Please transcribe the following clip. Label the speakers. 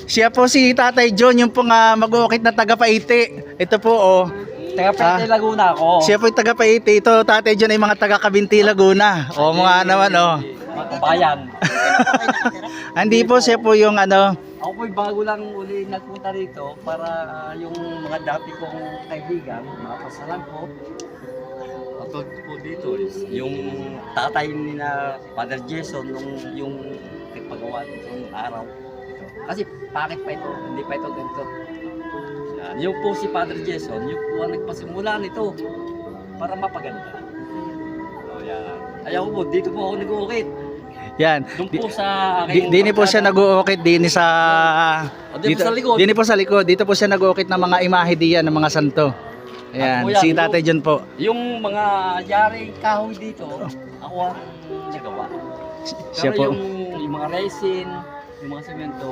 Speaker 1: Siya po si Tatay John, yung pong mag-uukit na taga Paite. Ito po, oh.
Speaker 2: Taga Paite, Laguna ako.
Speaker 1: Siya po yung taga Paite. Ito, Tatay John ay mga taga Cabinti, Laguna. O, mga naman, oh.
Speaker 2: Bayan.
Speaker 1: Hindi po, siya po yung
Speaker 2: Ako po'y bago lang uli nagpunta rito para yung mga dati kong kaibigan, mapasalan ko. At po dito, yung tatay ni na Father Jason, yung nagpagawa nitong araw. Ito. Kasi bakit pa ito? Hindi pa ito ganito. Yan. Yung po si Father Jason, yung po ang nagpasimula nito para mapaganda. So yan. Ayaw po, dito po ako nag-uukit.
Speaker 1: yan.
Speaker 2: Doon po sa aking
Speaker 1: Dini po siya nag-uukit din sa
Speaker 2: dito sa likod.
Speaker 1: Dini po sa likod. Dito po siya nag-uukit ng mga imahe diyan ng mga santo. Ayan,
Speaker 2: Ako yan,
Speaker 1: si Tatay John po.
Speaker 2: Yung mga yari kahoy dito, ako ang nagawa.
Speaker 1: Siya
Speaker 2: Pero
Speaker 1: po.
Speaker 2: yung mga resin, yung mga semento,